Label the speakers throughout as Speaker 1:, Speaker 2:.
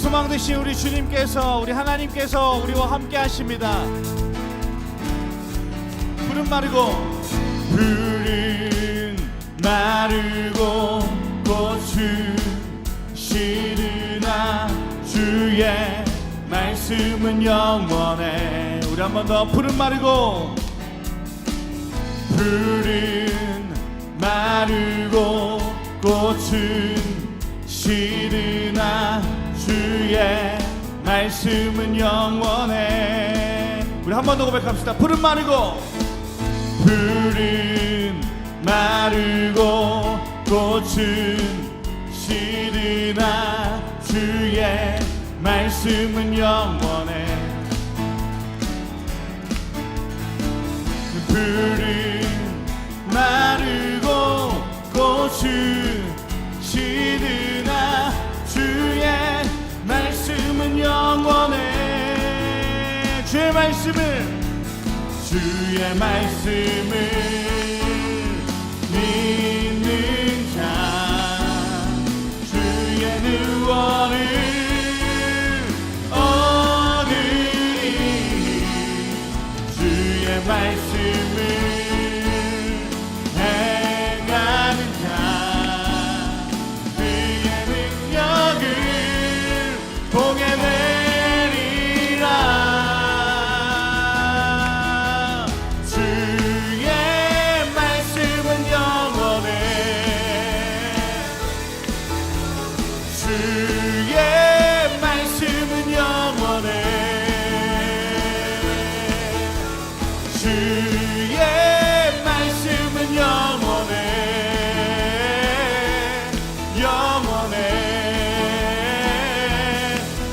Speaker 1: 소망 되신 우리 주님께서, 우리 하나님께서 우리와 함께 하십니다. 푸른 마르고 꽃은 시드나 주의 말씀은 영원해. 우리 한 번 더. 푸른 마르고 꽃은 시드나 주의 말씀은 영원해. 우리 한 번 더 고백합시다. 푸른 마르고 꽃은 시드나 주의 말씀은 영원해. 마르고 꽃은 시드나 주의 말씀은 영원해. 주의 말씀을 믿는 자 주의 능원을 얻으리. 주의 말씀을 행하는 자 그의 능력을 보게 되리라. 주의 말씀은 영원해. 주의 말씀은 영원해. 주의 말씀은 영원해. 영원해.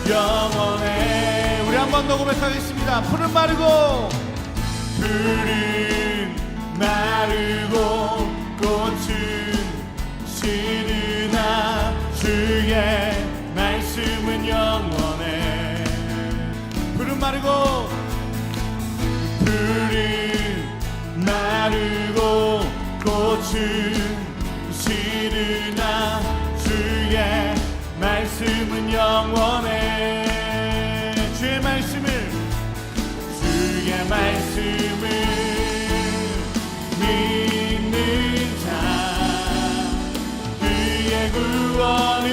Speaker 1: 영원해. 우리 한 번 더 고백하겠습니다. 푸른 마르고 꽃은 시드나 주의 말씀은 영원해. 푸른 마르고 꽃은 시드나 주의 말씀은 영원해. 주의 말씀을 믿는 자 그의 구원을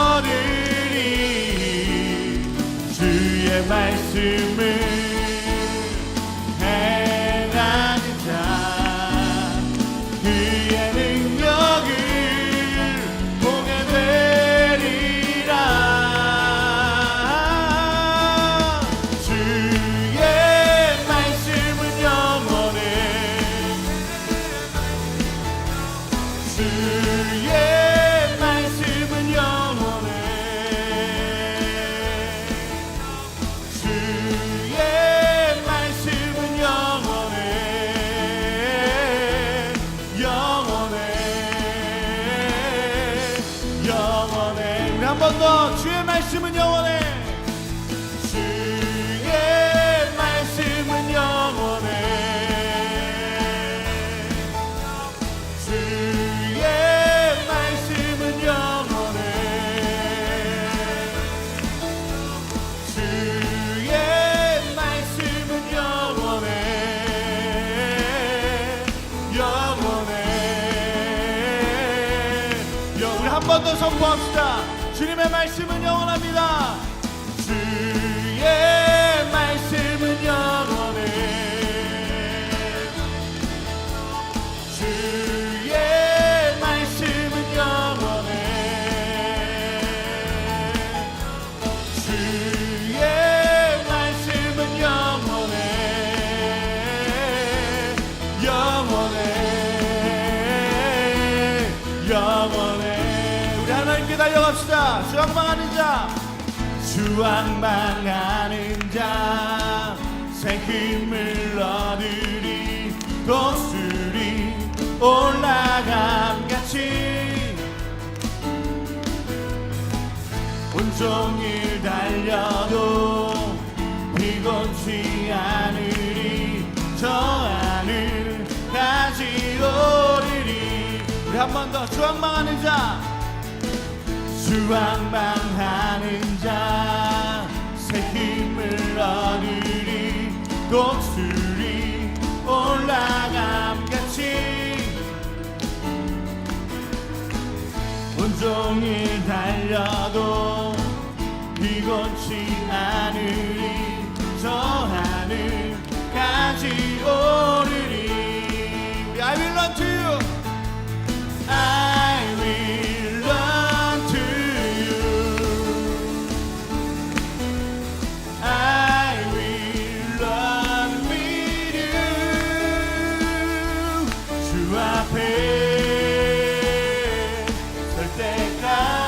Speaker 1: 얻으리. 주의 말씀을 행하는 자 그의 능력을 보게 되리라. 주의 말씀은 영원해. 주의 말씀은 영원해. 주의 말씀은 영원해. 영원해. 영원해. 우리 한 번 더. 주의 말씀은 영원해. 주의 말씀은 영원해. 주의 말씀은 영원해. 주의 말씀은 영원해. 영원해. 우리 한 번 더 선포합시다. 주님의 말씀은 영원합니다. 주의 말씀은 영원해. 주의 말씀은 영원해. 주의 말씀은 영원해. 영원해. 영원해. 우리 하나님께 달려갑시다. 주앙망하는 자 새 힘을 얻으리. 독수리 올라감같이 온종일 달려도 피곤치 않으리. 저 하늘까지 오르리. 우리 한 번 더. 주앙망하는 자 주왕망하는 자 새 힘을 얻으리 독수리 올라감같이 온종일 달려도 비곤치 않으리 저 하늘까지 오르리 I will run to you I will run to you I will run with you 주 앞에 설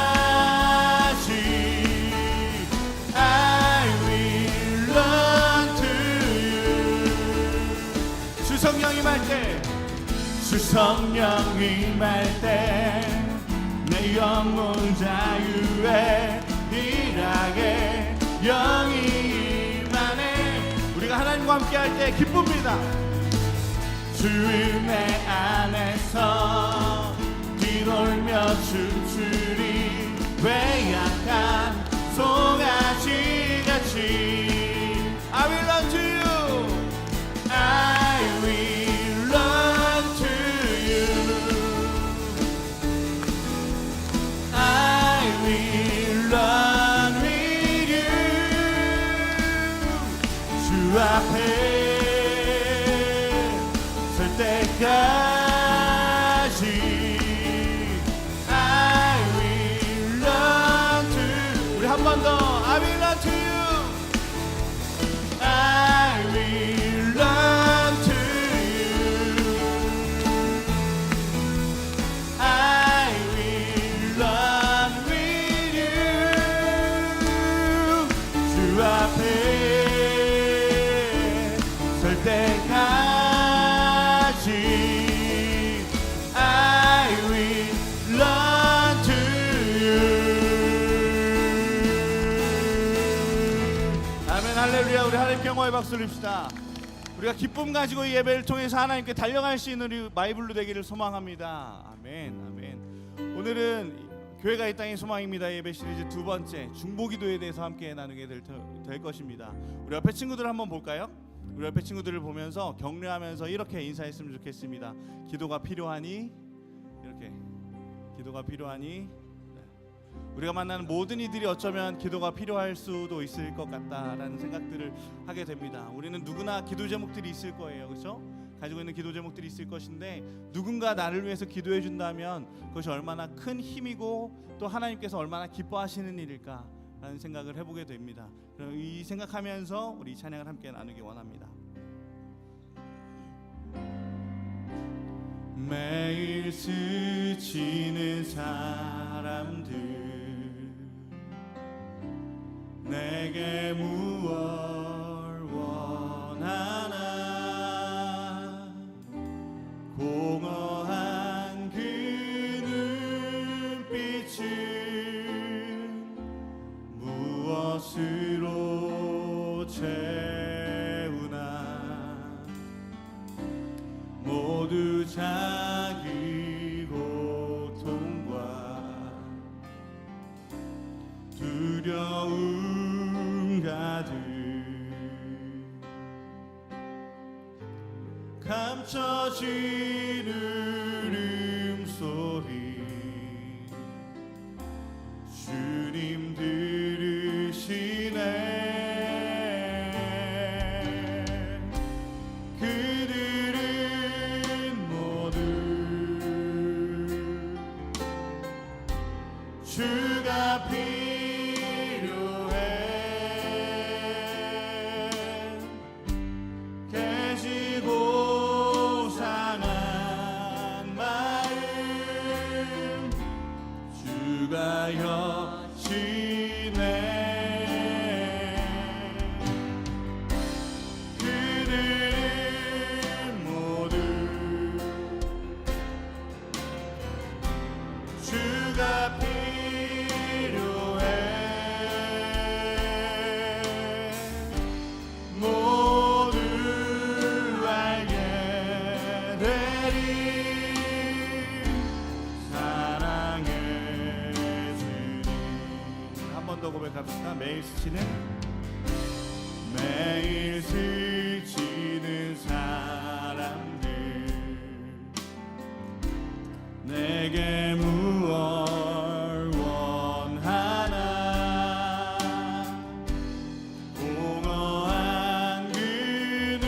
Speaker 1: 때까지 I will run to you 주 성령 임할 때 주 성령 임할 때 내 영혼 자유에 일하게 영이 임하네 우리가 하나님과 함께 할 때 기쁩니다 주 은혜 안에서 뛰놀며 춤추리 외약한 송아지같이 I will run to you I will run to you I will run with you 주 앞에 설 때까지 I will run to you 우리 한 번 더 I will run to you I will run to you I will run with you 주 앞에 설 때까지 I will run to you 아멘 할렐루야 우리 하나님께 영광의 박수를 칩시다 우리가 기쁨 가지고 이 예배를 통해서 하나님께 달려갈 수 있는 우리 마이블루 되기를 소망합니다 아멘 아멘 오늘은 교회가 이 땅의 소망입니다 예배 시리즈 두 번째 중보기도에 대해서 함께 나누게 될 것입니다 우리 옆에 친구들 한번 볼까요? 우리 옆에 친구들을 보면서 격려하면서 이렇게 인사했으면 좋겠습니다 기도가 필요하니 이렇게 기도가 필요하니 우리가 만나는 모든 이들이 어쩌면 기도가 필요할 수도 있을 것 같다라는 생각들을 하게 됩니다 우리는 누구나 기도 제목들이 있을 거예요 그렇죠? 가지고 있는 기도 제목들이 있을 것인데 누군가 나를 위해서 기도해 준다면 그것이 얼마나 큰 힘이고 또 하나님께서 얼마나 기뻐하시는 일일까 라는 생각을 해보게 됩니다 이 생각하면서 우리 찬양을 함께 나누기 원합니다 매일 스치는 사람들 내게 무얼 원하나 공허한 그 눈빛은 무엇으로 채우나 모두 자기 고통과 두려움 가득 감춰진 울음소리 주님 들으시네 그들은 모두 주가 필요해 깨지고 상한 마음 매일 스치는 매일 스치는 사람들 내게 무얼 원하나 공허한 그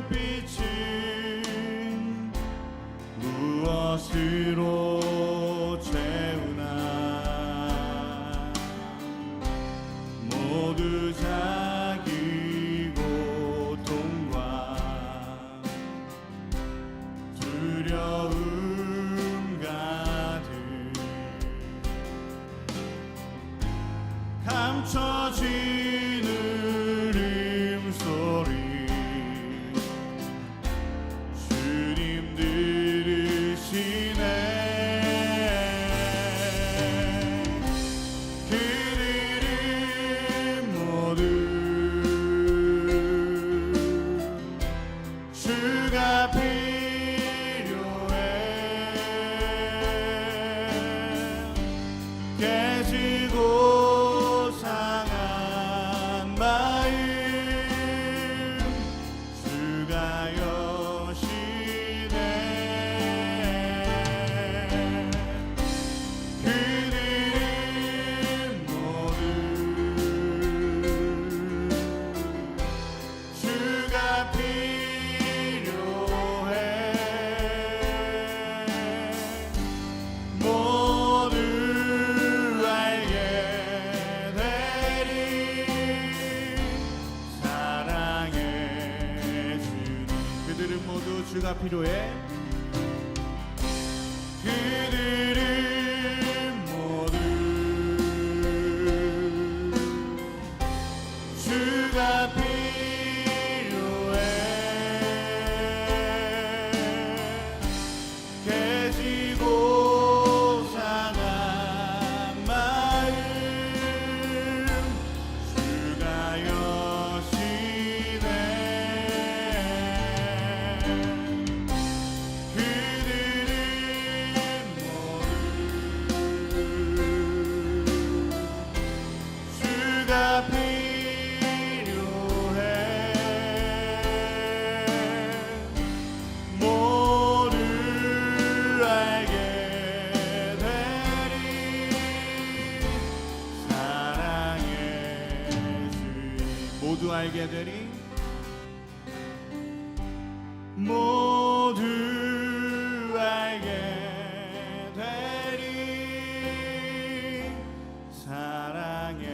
Speaker 1: 눈빛은 무엇으로 채우나 모두 자기 고통과 두려움 가득 감춰진 울음소리 주님 들으시네 그들은 모두 주가 필요해 깨지고 상한 마음 주가 여시네 그들은 모두 주가 필요해 모두 알게 되리 사랑의 주님 그들은 모두 주가 필요해 그들은 모두 주가 필요해 깨지고 상한 마음 주가 여시네 그들은 모두 주가 필요해 모두 알게 되리 사랑의 주님 모두 알게 되리 모두 알게 되리 사랑의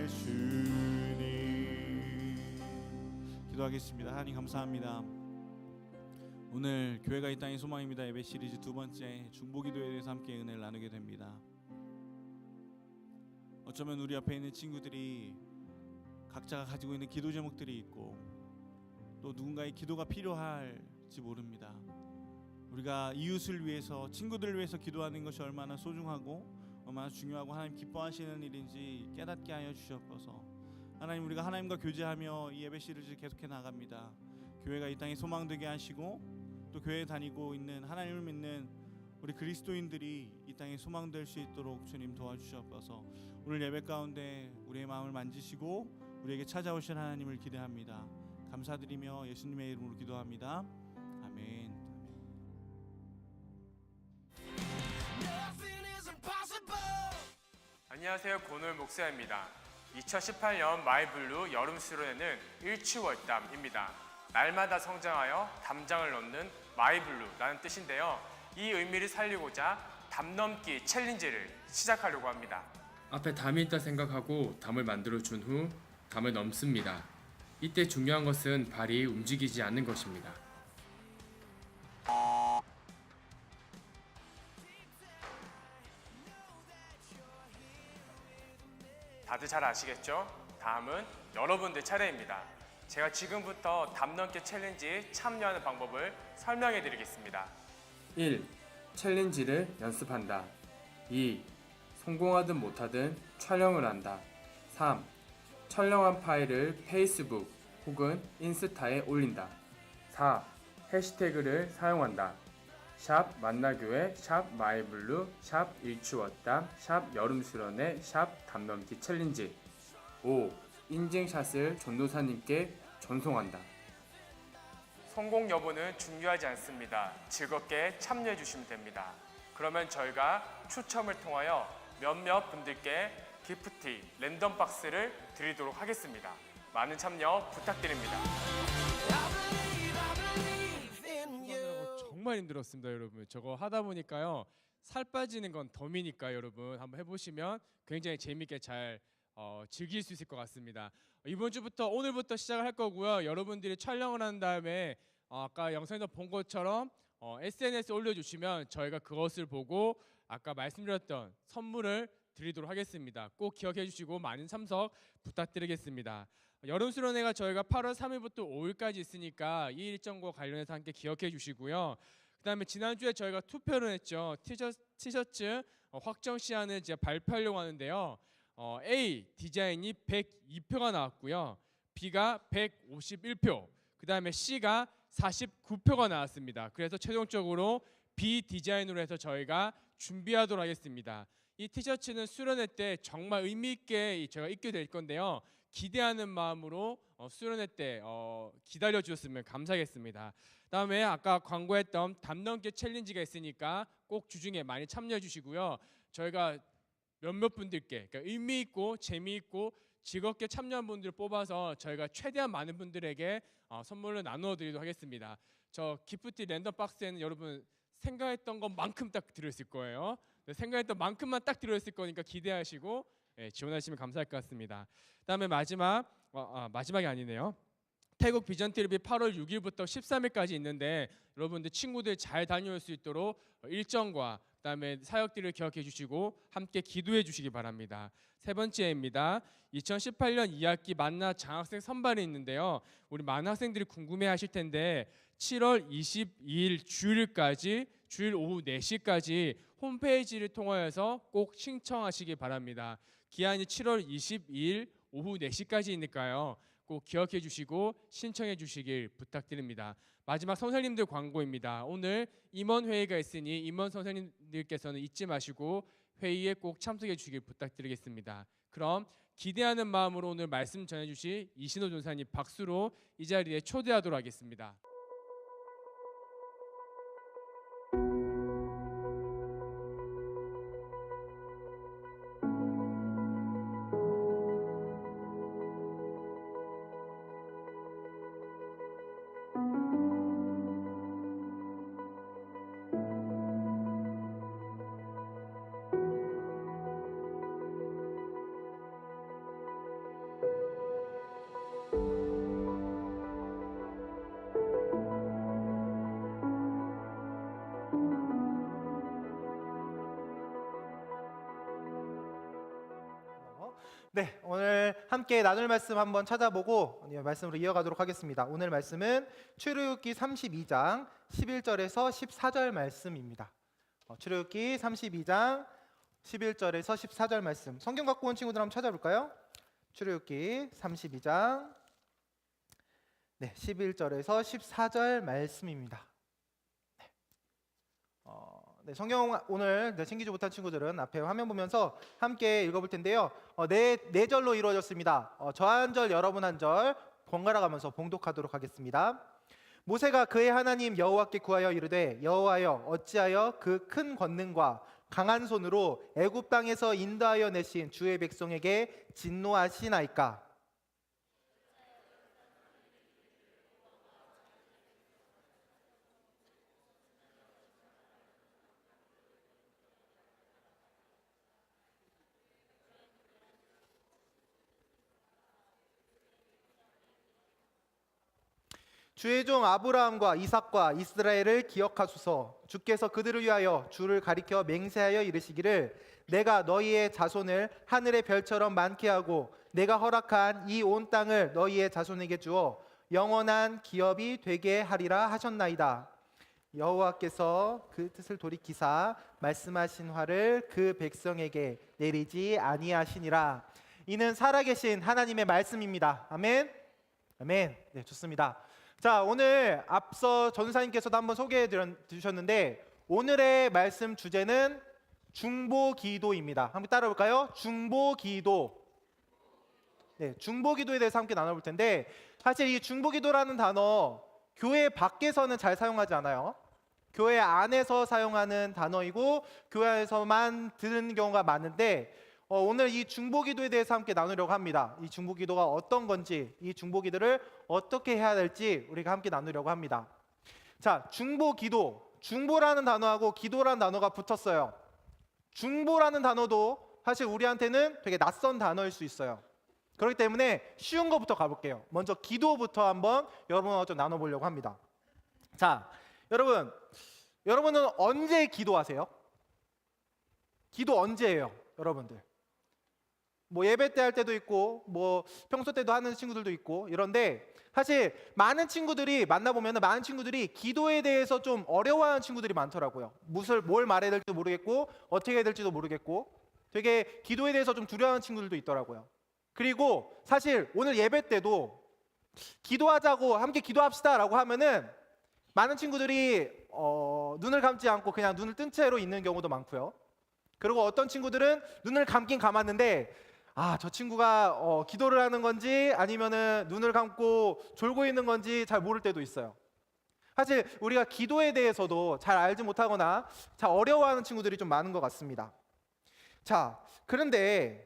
Speaker 1: 주님 기도하겠습니다. 하나님 감사합니다. 오늘 교회가 이 땅의 소망입니다 예배 시리즈 두 번째 중보기도에 대해서 함께 은혜를 나누게 됩니다. 어쩌면 우리 앞에 있는 친구들이 각자가 가지고 있는 기도 제목들이 있고 또 누군가의 기도가 필요할지 모릅니다. 우리가 이웃을 위해서 친구들을 위해서 기도하는 것이 얼마나 소중하고 얼마나 중요하고 하나님 기뻐하시는 일인지 깨닫게 하여 주시옵소서. 하나님 우리가 하나님과 교제하며 이 예배 시리즈 계속해 나갑니다. 교회가 이 땅에 소망되게 하시고 또 교회에 다니고 있는 하나님을 믿는 우리 그리스도인들이 이 땅에 소망될 수 있도록 주님 도와주시옵소서. 오늘 예배 가운데 우리의 마음을 만지시고 우리에게 찾아오실 하나님을 기대합니다. 감사드리며 예수님의 이름으로 기도합니다. 아멘.
Speaker 2: 안녕하세요. 고노 목사입니다. 2018년 마이블루 여름 수련회는 일취월담입니다. 날마다 성장하여 담장을 넘는 마이블루라는 뜻인데요. 이 의미를 살리고자 담 넘기 챌린지를 시작하려고 합니다.
Speaker 3: 앞에 담이 있다 생각하고 담을 만들어 준 후 담을 넘습니다. 이때 중요한 것은 발이 움직이지 않는 것입니다.
Speaker 2: 다들 잘 아시겠죠? 다음은 여러분들 차례입니다. 제가 지금부터 담 넘기 챌린지 참여하는 방법을 설명해 드리겠습니다.
Speaker 3: 1. 챌린지를 연습한다. 2. 성공하든 못하든 촬영을 한다. 3. 촬영한 파일을 페이스북 혹은 인스타에 올린다. 4. 해시태그를 사용한다. 샵 만나교회, 샵 마이블루, 샵 일추웠담, 샵 여름수련회, 샵 담넘기 챌린지. 5. 인증샷을 전도사님께 전송한다.
Speaker 2: 성공 여부는 중요하지 않습니다. 즐겁게 참여해 주시면 됩니다. 그러면 저희가 추첨을 통하여 몇몇 분들께 기프티 랜덤 박스를 드리도록 하겠습니다. 많은 참여 부탁드립니다.
Speaker 4: 정말 힘들었습니다, 여러분. 저거 하다 보니까요, 살 빠지는 건 덤이니까 여러분 한번 해보시면 굉장히 재밌게 잘 즐길 수 있을 것 같습니다. 이번 주부터 오늘부터 시작을 할 거고요. 여러분들이 촬영을 한 다음에 아까 영상에서 본 것처럼 SNS에 올려주시면 저희가 그것을 보고 아까 말씀드렸던 선물을 드리도록 하겠습니다. 꼭 기억해 주시고 많은 참석 부탁드리겠습니다. 여름수련회가 저희가 8월 3일부터 5일까지 있으니까 이 일정과 관련해서 함께 기억해 주시고요. 그다음에 지난주에 저희가 투표를 했죠. 티셔츠 확정 시한을 이제 발표하려고 하는데요. A 디자인이 102표가 나왔고요. B가 151표, 그다음에 C가 49표가 나왔습니다. 그래서 최종적으로 B 디자인으로 해서 저희가 준비하도록 하겠습니다. 이 티셔츠는 수련회 때 정말 의미 있게 제가 입게 될 건데요. 기대하는 마음으로 수련회 때 기다려 주셨으면 감사하겠습니다. 그다음에 아까 광고했던 담넘기 챌린지가 있으니까 꼭 주중에 많이 참여해 주시고요. 저희가 몇몇 분들께 그러니까 의미 있고 재미있고 즐겁게 참여한 분들을 뽑아서 저희가 최대한 많은 분들에게 선물을 나누어 드리도록 하겠습니다. 저 기프티 랜덤 박스에는 여러분 생각했던 것만큼 딱 들어있을 거예요. 생각했던 만큼만 딱 들어있을 거니까 기대하시고 지원하시면 감사할 것 같습니다. 그다음에 마지막이 아니네요. 태국 비전 TVB 8월 6일부터 13일까지 있는데 여러분들 친구들 잘 다녀올 수 있도록 일정과 그다음에 사역들을 기억해 주시고 함께 기도해 주시기 바랍니다. 세 번째입니다. 2018년 2학기 만나 장학생 선발이 있는데요. 우리 많은 학생들이 궁금해하실 텐데 7월 22일 주일까지 주일 오후 4시까지 홈페이지를 통하여서 꼭 신청하시기 바랍니다. 기한이 7월 22일 오후 4시까지이니까요. 꼭 기억해 주시고 신청해 주시길 부탁드립니다. 마지막 선생님들 광고입니다. 오늘 임원 회의가 있으니 임원 선생님들께서는 잊지 마시고 회의에 꼭 참석해 주시길 부탁드리겠습니다. 그럼 기대하는 마음으로 오늘 말씀 전해 주실 이신호 전사님 박수로 이 자리에 초대하도록 하겠습니다.
Speaker 5: 네, 오늘 함께 나눌 말씀 한번 찾아보고 말씀으로 이어가도록 하겠습니다. 오늘 말씀은 출애굽기 32장 11절에서 14절 말씀입니다. 출애굽기 32장 11절에서 14절 말씀. 성경 갖고 온 친구들 한번 찾아볼까요? 출애굽기 32장 11절에서 14절 말씀입니다. 네, 성경 오늘 챙기지 못한 친구들은 앞에 화면 보면서 함께 읽어볼 텐데요. 네 절로 이루어졌습니다. 저 한 절, 여러분 한 절 번갈아 가면서 봉독하도록 하겠습니다. 모세가 그의 하나님 여호와께 구하여 이르되 여호와여 어찌하여 그 큰 권능과 강한 손으로 애굽 땅에서 인도하여 내신 주의 백성에게 진노하시나이까? 주의 종 아브라함과 이삭과 이스라엘을 기억하소서. 주께서 그들을 위하여 주를 가리켜 맹세하여 이르시기를 내가 너희의 자손을 하늘의 별처럼 많게 하고 내가 허락한 이 온 땅을 너희의 자손에게 주어 영원한 기업이 되게 하리라 하셨나이다. 여호와께서 그 뜻을 돌이키사 말씀하신 화를 그 백성에게 내리지 아니하시니라. 이는 살아계신 하나님의 말씀입니다. 아멘. 아멘. 네, 좋습니다. 자, 오늘 앞서 전사님께서도 한번 소개해 주셨는데 오늘의 말씀 주제는 중보기도입니다. 함께 따라 볼까요? 중보기도. 네, 중보기도에 대해서 함께 나눠볼 텐데, 사실 이 중보기도라는 단어 교회 밖에서는 잘 사용하지 않아요. 교회 안에서 사용하는 단어이고 교회에서만 듣는 경우가 많은데, 오늘 이 중보기도에 대해서 함께 나누려고 합니다. 이 중보기도가 어떤 건지, 이 중보기도를 어떻게 해야 될지 우리가 함께 나누려고 합니다. 자, 중보기도, 중보라는 단어하고 기도라는 단어가 붙었어요. 중보라는 단어도 사실 우리한테는 되게 낯선 단어일 수 있어요. 그렇기 때문에 쉬운 것부터 가볼게요. 먼저 기도부터 한번 여러분과 좀 나눠보려고 합니다. 자, 여러분은 언제 기도하세요? 기도 언제 해요, 여러분들? 뭐 예배 때 할 때도 있고, 뭐 평소 때도 하는 친구들도 있고 이런데, 사실 많은 친구들이 만나보면 많은 친구들이 기도에 대해서 좀 어려워하는 친구들이 많더라고요. 뭘 말해야 될지도 모르겠고 어떻게 해야 될지도 모르겠고 되게 기도에 대해서 좀 두려워하는 친구들도 있더라고요. 그리고 사실 오늘 예배 때도 기도하자고, 함께 기도합시다 라고 하면은 많은 친구들이 눈을 감지 않고 그냥 눈을 뜬 채로 있는 경우도 많고요. 그리고 어떤 친구들은 눈을 감긴 감았는데 저 친구가 기도를 하는 건지 아니면은 눈을 감고 졸고 있는 건지 잘 모를 때도 있어요. 사실 우리가 기도에 대해서도 잘 알지 못하거나 잘 어려워하는 친구들이 좀 많은 것 같습니다. 자, 그런데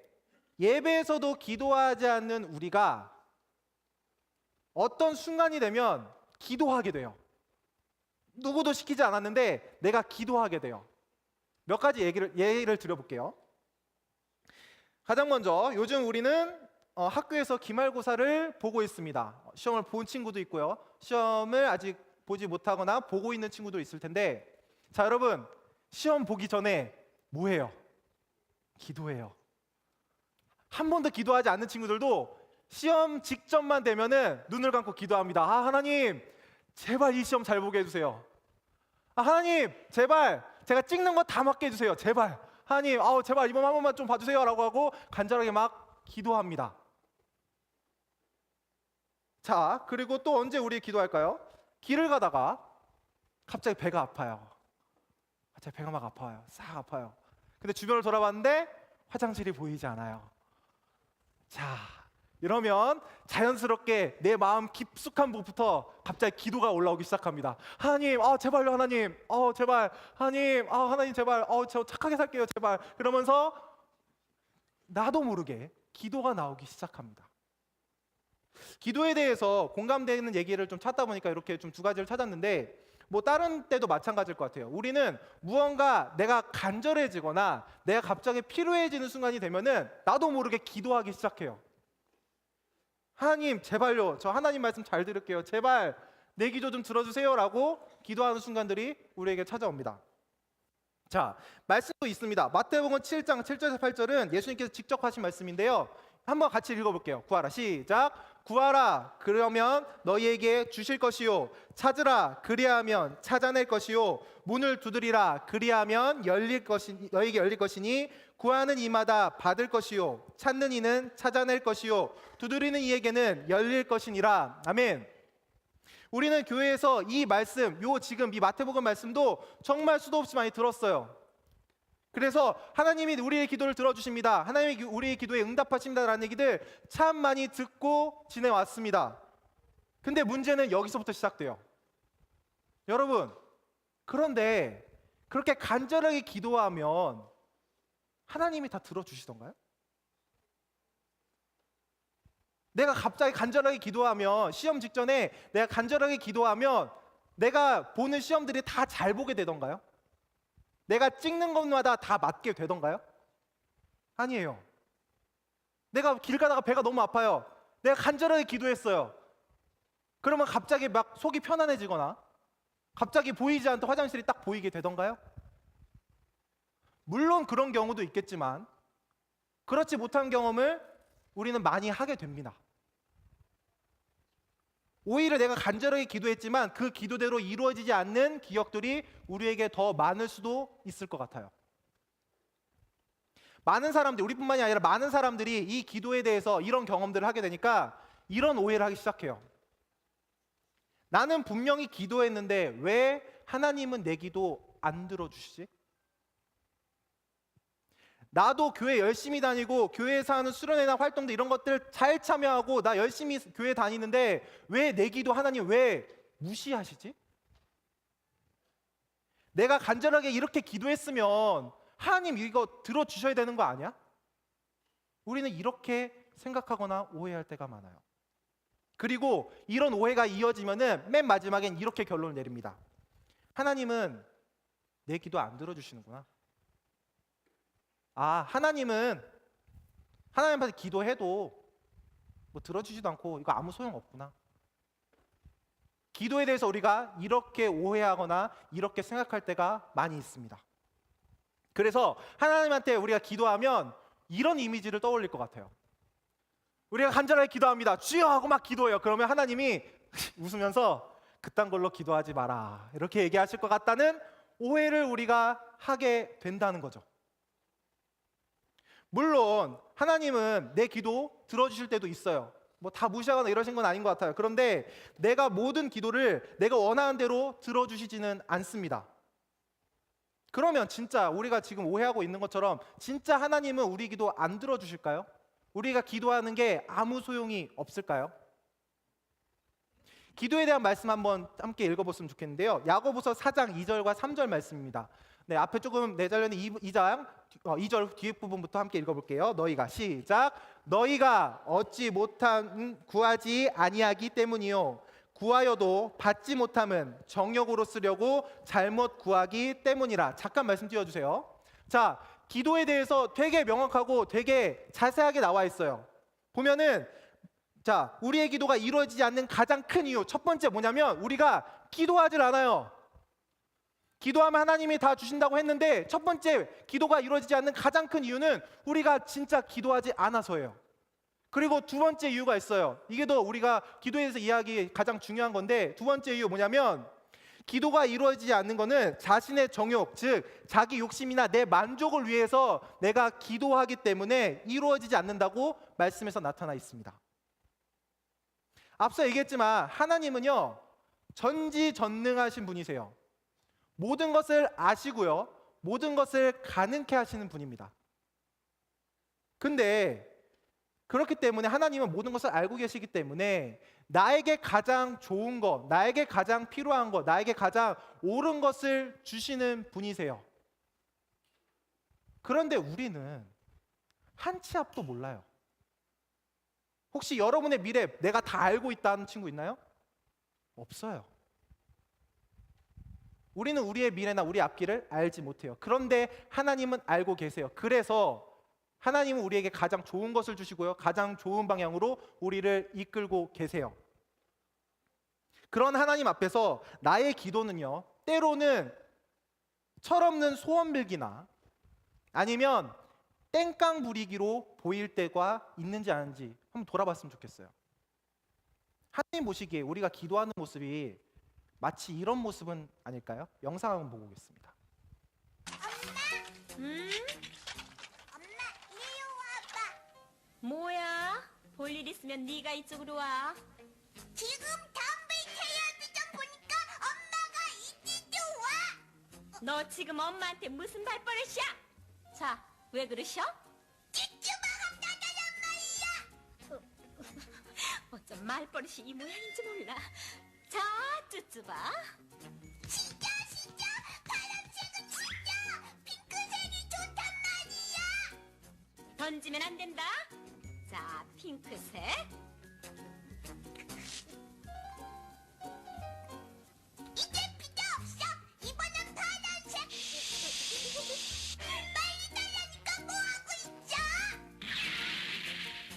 Speaker 5: 예배에서도 기도하지 않는 우리가 어떤 순간이 되면 기도하게 돼요. 누구도 시키지 않았는데 내가 기도하게 돼요. 몇 가지 예를 들어볼게요. 가장 먼저 요즘 우리는 학교에서 기말고사를 보고 있습니다. 시험을 본 친구도 있고요. 시험을 아직 보지 못하거나 보고 있는 친구도 있을 텐데, 자, 여러분, 시험 보기 전에 뭐 해요? 기도해요. 한 번도 기도하지 않는 친구들도 시험 직전만 되면은 눈을 감고 기도합니다. 하나님, 제발 이 시험 잘 보게 해주세요. 하나님, 제발 제가 찍는 거 다 맞게 해주세요. 제발. 하나님, 제발 이번 한 번만 좀 봐주세요 라고 하고 간절하게 막 기도합니다. 자, 그리고 또 언제 우리 기도할까요? 길을 가다가 갑자기 배가 아파요. 갑자기 배가 막 아파요. 싹 아파요. 근데 주변을 돌아봤는데 화장실이 보이지 않아요. 자, 이러면 자연스럽게 내 마음 깊숙한 부분부터 갑자기 기도가 올라오기 시작합니다. 하나님, 제발요 하나님, 제발 하나님, 하나님 제발, 저 착하게 살게요 제발. 그러면서 나도 모르게 기도가 나오기 시작합니다. 기도에 대해서 공감되는 얘기를 좀 찾다 보니까 이렇게 좀 두 가지를 찾았는데, 뭐 다른 때도 마찬가지일 것 같아요. 우리는 무언가 내가 간절해지거나 내가 갑자기 필요해지는 순간이 되면은 나도 모르게 기도하기 시작해요. 하나님 제발요, 저 하나님 말씀 잘 들을게요, 제발 내 기도 좀 들어주세요 라고 기도하는 순간들이 우리에게 찾아옵니다. 자, 말씀도 있습니다. 마태복음 7장 7절에서 8절은 예수님께서 직접 하신 말씀인데요, 한번 같이 읽어볼게요. 구하라, 시작. 구하라, 그러면 너희에게 주실 것이요, 찾으라, 그리하면 찾아낼 것이요, 문을 두드리라, 그리하면 너희에게 열릴 것이니 구하는 이마다 받을 것이요, 찾는 이는 찾아낼 것이요, 두드리는 이에게는 열릴 것이니라. 아멘. 우리는 교회에서 이 말씀, 지금 이 마태복음 말씀도 정말 수도 없이 많이 들었어요. 그래서 하나님이 우리의 기도를 들어주십니다, 하나님이 우리의 기도에 응답하신다라는 얘기들 참 많이 듣고 지내왔습니다. 근데 문제는 여기서부터 시작돼요. 여러분, 그런데 그렇게 간절하게 기도하면 하나님이 다 들어주시던가요? 내가 갑자기 간절하게 기도하면, 시험 직전에 내가 간절하게 기도하면 내가 보는 시험들이 다 잘 보게 되던가요? 내가 찍는 것마다 다 맞게 되던가요? 아니에요. 내가 길 가다가 배가 너무 아파요. 내가 간절하게 기도했어요. 그러면 갑자기 막 속이 편안해지거나 갑자기 보이지 않던 화장실이 딱 보이게 되던가요? 물론 그런 경우도 있겠지만 그렇지 못한 경험을 우리는 많이 하게 됩니다. 오히려 내가 간절하게 기도했지만 그 기도대로 이루어지지 않는 기억들이 우리에게 더 많을 수도 있을 것 같아요. 많은 사람들, 우리뿐만이 아니라 많은 사람들이 이 기도에 대해서 이런 경험들을 하게 되니까 이런 오해를 하기 시작해요. 나는 분명히 기도했는데 왜 하나님은 내 기도 안 들어주시지? 나도 교회 열심히 다니고 교회에서 하는 수련회나 활동들 이런 것들 잘 참여하고 나 열심히 교회 다니는데 왜 내 기도 하나님 왜 무시하시지? 내가 간절하게 이렇게 기도했으면 하나님 이거 들어주셔야 되는 거 아니야? 우리는 이렇게 생각하거나 오해할 때가 많아요. 그리고 이런 오해가 이어지면은 맨 마지막엔 이렇게 결론을 내립니다. 하나님은 내 기도 안 들어주시는구나. 아, 하나님은 하나님한테 기도해도 뭐 들어주지도 않고 이거 아무 소용 없구나. 기도에 대해서 우리가 이렇게 오해하거나 이렇게 생각할 때가 많이 있습니다. 그래서 하나님한테 우리가 기도하면 이런 이미지를 떠올릴 것 같아요. 우리가 간절하게 기도합니다. 주여 하고 막 기도해요. 그러면 하나님이 웃으면서 그딴 걸로 기도하지 마라 이렇게 얘기하실 것 같다는 오해를 우리가 하게 된다는 거죠. 물론 하나님은 내 기도 들어주실 때도 있어요. 뭐 다 무시하거나 이러신 건 아닌 것 같아요. 그런데 내가 모든 기도를 내가 원하는 대로 들어주시지는 않습니다. 그러면 진짜 우리가 지금 오해하고 있는 것처럼 진짜 하나님은 우리 기도 안 들어주실까요? 우리가 기도하는 게 아무 소용이 없을까요? 기도에 대한 말씀 한번 함께 읽어봤으면 좋겠는데요. 야고보서 4장 2절과 3절 말씀입니다. 네, 앞에 조금 내달려는 2절 뒤에 부분부터 함께 읽어볼게요. 너희가 시작. 너희가 얻지 못한 구하지 아니하기 때문이요 구하여도 받지 못함은 정욕으로 쓰려고 잘못 구하기 때문이라. 잠깐 말씀 띄워주세요. 자, 기도에 대해서 되게 명확하고 되게 자세하게 나와 있어요. 보면은 자, 우리의 기도가 이루어지지 않는 가장 큰 이유 첫 번째 뭐냐면 우리가 기도하질 않아요. 기도하면 하나님이 다 주신다고 했는데 첫 번째 기도가 이루어지지 않는 가장 큰 이유는 우리가 진짜 기도하지 않아서예요. 그리고 두 번째 이유가 있어요. 이게 더 우리가 기도에서 이야기 가장 중요한 건데 두 번째 이유 뭐냐면 기도가 이루어지지 않는 거는 자신의 정욕, 즉 자기 욕심이나 내 만족을 위해서 내가 기도하기 때문에 이루어지지 않는다고 말씀에서 나타나 있습니다. 앞서 얘기했지만 하나님은요 전지전능하신 분이세요. 모든 것을 아시고요 모든 것을 가능케 하시는 분입니다. 근데 그렇기 때문에 하나님은 모든 것을 알고 계시기 때문에 나에게 가장 좋은 것, 나에게 가장 필요한 것, 나에게 가장 옳은 것을 주시는 분이세요. 그런데 우리는 한 치 앞도 몰라요. 혹시 여러분의 미래 내가 다 알고 있다는 친구 있나요? 없어요. 우리는 우리의 미래나 우리 앞길을 알지 못해요. 그런데 하나님은 알고 계세요. 그래서 하나님은 우리에게 가장 좋은 것을 주시고요 가장 좋은 방향으로 우리를 이끌고 계세요. 그런 하나님 앞에서 나의 기도는요 때로는 철없는 소원 빌기나 아니면 땡깡 부리기로 보일 때가 있는지 아닌지 한번 돌아봤으면 좋겠어요. 하나님 보시기에 우리가 기도하는 모습이 마치 이런 모습은 아닐까요? 영상 한번 보고 오겠습니다.
Speaker 6: 엄마, 이리 와봐. 뭐야? 볼 일 있으면 네가 이쪽으로 와. 지금 담배 텔레비전 보니까 엄마가 이쪽으로 와. 너 지금 엄마한테 무슨 발버릇이야? 자, 왜 그러셔? 찌쭈마 한다는 말이야. 어쩜 말버릇이 이 모양인지 몰라. 자, 쭈쭈바. 진짜 파란색은 진짜 핑크색이 좋단 말이야. 던지면 안 된다. 자, 핑크색. 이제 필요 없어. 이번엔 파란색. 빨리 달라니까 뭐 하고 있어?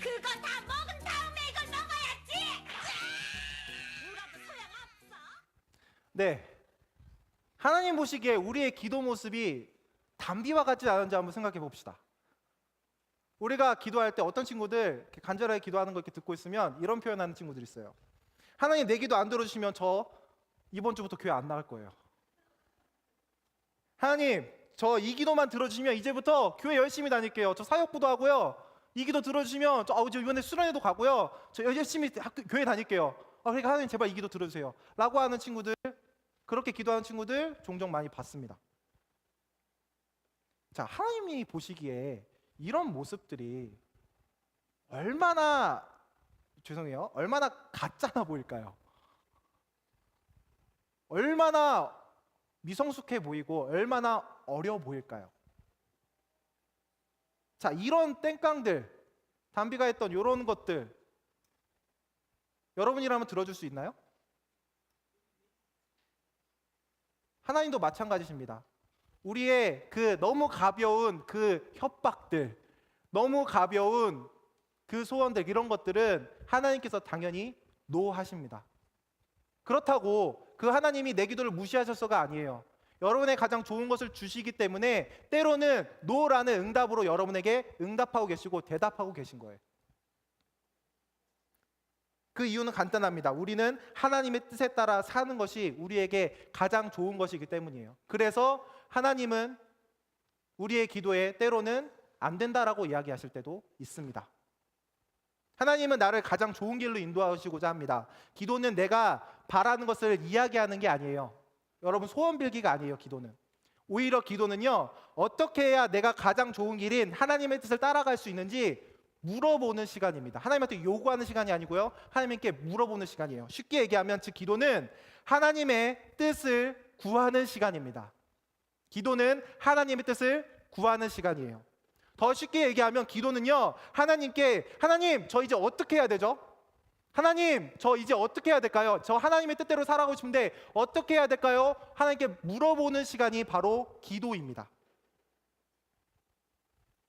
Speaker 6: 그거 다 먹은 다음에 이걸 먹어야지. 물어도 소용없어.
Speaker 5: 네, 하나님 보시기에 우리의 기도 모습이 담비와 같지 않은지 한번 생각해 봅시다. 우리가 기도할 때 어떤 친구들 이렇게 간절하게 기도하는 거 이렇게 듣고 있으면 이런 표현하는 친구들이 있어요. 하나님 내 기도 안 들어주시면 저 이번 주부터 교회 안 나갈 거예요. 하나님 저 이 기도만 들어주시면 이제부터 교회 열심히 다닐게요. 저 사역부도 하고요. 이 기도 들어주시면 저 이번에 수련회도 가고요. 저 열심히 교회 다닐게요. 그러니까 하나님 제발 이 기도 들어주세요 라고 하는 친구들, 그렇게 기도하는 친구들 종종 많이 봤습니다. 자, 하나님이 보시기에 이런 모습들이 얼마나 가짜나 보일까요? 얼마나 미성숙해 보이고 얼마나 어려 보일까요? 자, 이런 땡깡들, 담비가 했던 이런 것들 여러분이라면 들어줄 수 있나요? 하나님도 마찬가지십니다. 우리의 그 너무 가벼운 그 협박들, 너무 가벼운 그 소원들, 이런 것들은 하나님께서 당연히 노하십니다. 그렇다고 그 하나님이 내 기도를 무시하셔서가 아니에요. 여러분의 가장 좋은 것을 주시기 때문에 때로는 노라는 응답으로 여러분에게 응답하고 계시고 대답하고 계신 거예요. 그 이유는 간단합니다. 우리는 하나님의 뜻에 따라 사는 것이 우리에게 가장 좋은 것이기 때문이에요. 그래서 하나님은 우리의 기도에 때로는 안 된다라고 이야기하실 때도 있습니다. 하나님은 나를 가장 좋은 길로 인도하시고자 합니다. 기도는 내가 바라는 것을 이야기하는 게 아니에요. 여러분, 소원 빌기가 아니에요. 기도는 오히려 기도는요, 어떻게 해야 내가 가장 좋은 길인 하나님의 뜻을 따라갈 수 있는지 물어보는 시간입니다. 하나님한테 요구하는 시간이 아니고요, 하나님께 물어보는 시간이에요. 쉽게 얘기하면 즉 기도는 하나님의 뜻을 구하는 시간입니다. 기도는 하나님의 뜻을 구하는 시간이에요. 더 쉽게 얘기하면 기도는요, 하나님께 하나님 저 이제 어떻게 해야 되죠? 하나님 저 이제 어떻게 해야 될까요? 저 하나님의 뜻대로 살아가고 싶은데 어떻게 해야 될까요? 하나님께 물어보는 시간이 바로 기도입니다.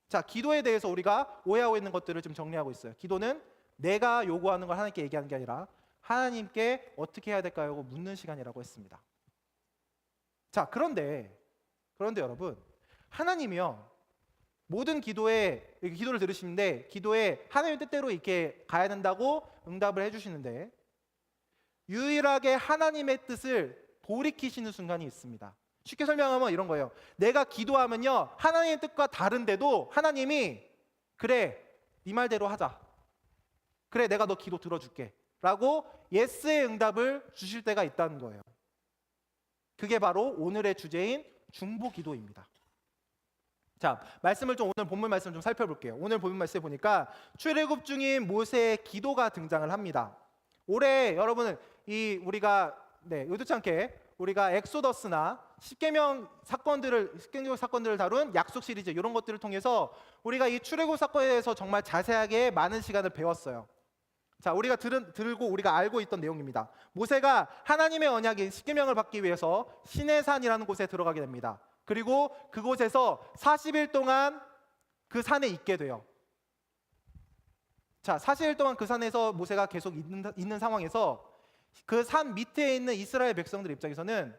Speaker 5: 자, 기도에 대해서 우리가 오해하고 있는 것들을 좀 정리하고 있어요. 기도는 내가 요구하는 걸 하나님께 얘기하는 게 아니라 하나님께 어떻게 해야 될까요? 하고 묻는 시간이라고 했습니다. 자, 그런데 여러분, 하나님이요, 모든 기도를 들으시는데 기도에 하나님의 뜻대로 이렇게 가야 된다고 응답을 해주시는데 유일하게 하나님의 뜻을 돌이키시는 순간이 있습니다. 쉽게 설명하면 이런 거예요. 내가 기도하면요, 하나님의 뜻과 다른데도 하나님이 그래, 네 말대로 하자, 그래 내가 너 기도 들어줄게 라고 예스의 응답을 주실 때가 있다는 거예요. 그게 바로 오늘의 주제인 중보기도입니다. 자, 오늘 본문 말씀을 좀 살펴볼게요. 오늘 본문 말씀에 보니까 출애굽 중인 모세의 기도가 등장을 합니다. 올해 여러분은 우리가 의도치 않게 우리가 엑소더스나 십계명 사건들을 다룬 약속 시리즈, 이런 것들을 통해서 우리가 이 출애굽 사건에 대해서 정말 자세하게 많은 시간을 배웠어요. 자, 우리가 들고 우리가 알고 있던 내용입니다. 모세가 하나님의 언약인 십계명을 받기 위해서 시내산이라는 곳에 들어가게 됩니다. 그리고 그곳에서 40일 동안 그 산에 있게 돼요. 자, 40일 동안 그 산에서 모세가 계속 있는 상황에서 그 산 밑에 있는 이스라엘 백성들 입장에서는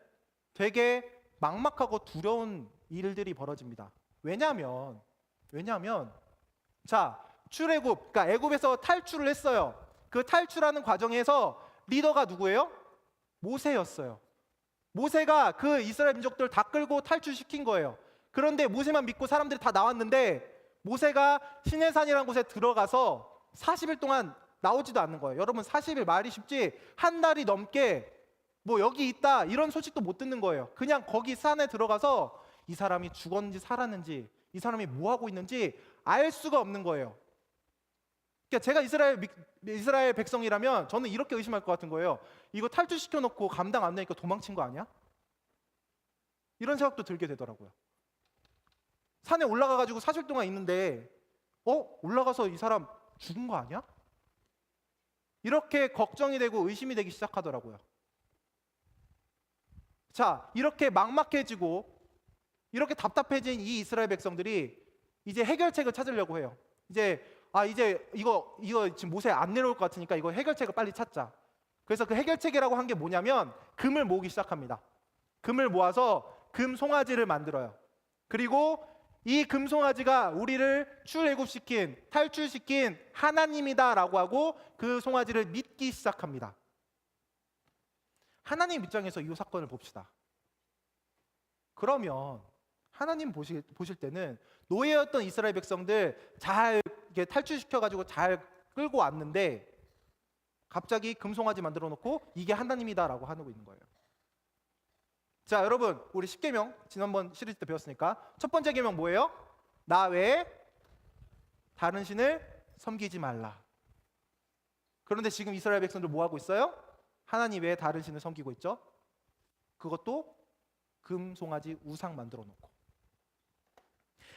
Speaker 5: 되게 막막하고 두려운 일들이 벌어집니다. 왜냐하면 자, 출애굽, 그러니까 애굽에서 탈출을 했어요. 그 탈출하는 과정에서 리더가 누구예요? 모세였어요. 모세가 그 이스라엘 민족들 다 끌고 탈출시킨 거예요. 그런데 모세만 믿고 사람들이 다 나왔는데 모세가 시내산이라는 곳에 들어가서 40일 동안 나오지도 않는 거예요. 여러분, 40일 말이 쉽지 한 달이 넘게 뭐 여기 있다 이런 소식도 못 듣는 거예요. 그냥 거기 산에 들어가서 이 사람이 죽었는지 살았는지, 이 사람이 뭐 하고 있는지 알 수가 없는 거예요. 그러니까 제가 이스라엘 백성이라면 저는 이렇게 의심할 것 같은 거예요. 이거 탈출시켜 놓고 감당 안 되니까 도망친 거 아니야? 이런 생각도 들게 되더라고요. 산에 올라가 가지고 40일 동안 있는데 올라가서 이 사람 죽은 거 아니야? 이렇게 걱정이 되고 의심이 되기 시작하더라고요. 자, 이렇게 막막해지고 이렇게 답답해진 이 이스라엘 백성들이 이제 해결책을 찾으려고 해요. 이제 이거 지금 모세 안 내려올 것 같으니까 이거 해결책을 빨리 찾자. 그래서 그 해결책이라고 한 게 뭐냐면 금을 모으기 시작합니다. 금을 모아서 금 송아지를 만들어요. 그리고 이 금 송아지가 우리를 탈출시킨 하나님이다라고 하고 그 송아지를 믿기 시작합니다. 하나님 입장에서 이 사건을 봅시다. 그러면 하나님 보실 때는 노예였던 이스라엘 백성들 잘 탈출시켜가지고 잘 끌고 왔는데 갑자기 금송아지 만들어 놓고 이게 하나님이다라고 하고 있는 거예요. 자, 여러분, 우리 10계명 지난번 시리즈 때 배웠으니까 첫 번째 계명 뭐예요? 나 외에 다른 신을 섬기지 말라. 그런데 지금 이스라엘 백성들 뭐 하고 있어요? 하나님 외에 다른 신을 섬기고 있죠. 그것도 금송아지 우상 만들어 놓고.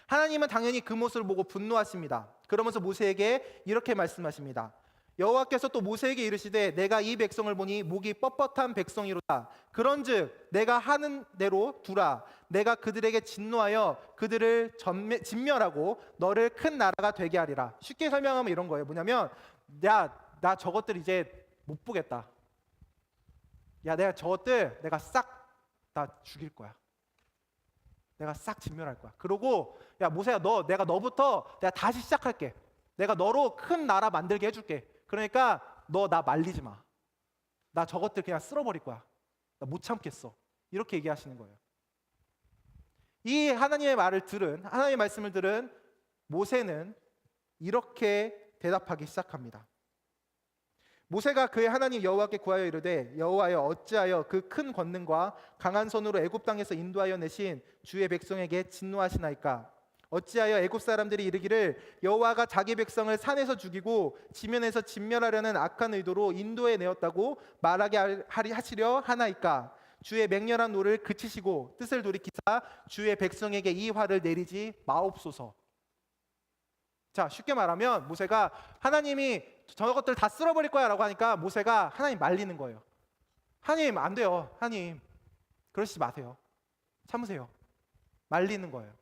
Speaker 5: 하나님은 당연히 그 모습을 보고 분노하십니다. 그러면서 모세에게 이렇게 말씀하십니다. 여호와께서 또 모세에게 이르시되 내가 이 백성을 보니 목이 뻣뻣한 백성이로다. 그런즉 내가 하는 대로 두라. 내가 그들에게 진노하여 그들을 진멸하고 너를 큰 나라가 되게 하리라. 쉽게 설명하면 이런 거예요. 뭐냐면 나 저것들 이제 못 보겠다. 야, 내가 저것들 내가 싹 다 죽일 거야. 내가 싹 진멸할 거야. 그러고 야 모세야, 내가 너부터 내가 다시 시작할게. 내가 너로 큰 나라 만들게 해줄게. 그러니까 너 나 말리지 마. 나 저것들 그냥 쓸어버릴 거야. 나 못 참겠어. 이렇게 얘기하시는 거예요. 이 하나님의 말씀을 들은 모세는 이렇게 대답하기 시작합니다. 모세가 그의 하나님 여호와께 구하여 이르되 여호와여 어찌하여 그 큰 권능과 강한 손으로 애굽 땅에서 인도하여 내신 주의 백성에게 진노하시나이까? 어찌하여 애굽 사람들이 이르기를 여호와가 자기 백성을 산에서 죽이고 지면에서 진멸하려는 악한 의도로 인도해 내었다고 말하게 하시려 하나이까? 주의 맹렬한 노를 그치시고 뜻을 돌이키사 주의 백성에게 이 화를 내리지 마옵소서. 자, 쉽게 말하면 모세가 하나님이 저것들 다 쓸어버릴 거야 라고 하니까 모세가 하나님 말리는 거예요. 하나님 안 돼요. 하나님 그러시지 마세요. 참으세요. 말리는 거예요.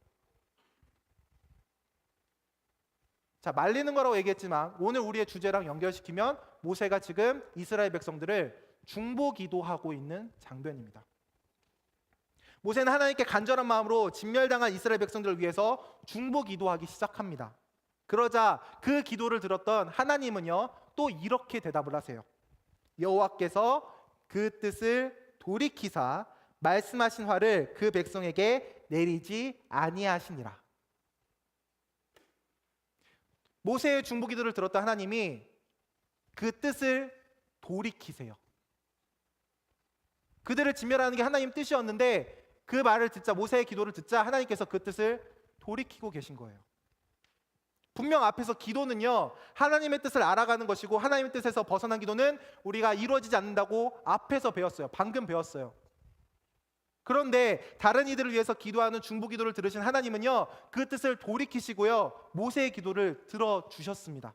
Speaker 5: 자, 말리는 거라고 얘기했지만 오늘 우리의 주제랑 연결시키면 모세가 지금 이스라엘 백성들을 중보기도하고 있는 장면입니다. 모세는 하나님께 간절한 마음으로 진멸당한 이스라엘 백성들을 위해서 중보기도하기 시작합니다. 그러자 그 기도를 들었던 하나님은요 또 이렇게 대답을 하세요. 여호와께서 그 뜻을 돌이키사 말씀하신 화를 그 백성에게 내리지 아니하시니라. 모세의 중보기도를 들었던 하나님이 그 뜻을 돌이키세요. 그들을 진멸하는 게 하나님 뜻이었는데 그 말을 듣자, 모세의 기도를 듣자 하나님께서 그 뜻을 돌이키고 계신 거예요. 분명 앞에서 기도는요 하나님의 뜻을 알아가는 것이고 하나님의 뜻에서 벗어난 기도는 우리가 이루어지지 않는다고 앞에서 배웠어요. 방금 배웠어요. 그런데 다른 이들을 위해서 기도하는 중보기도를 들으신 하나님은요 그 뜻을 돌이키시고요 모세의 기도를 들어주셨습니다.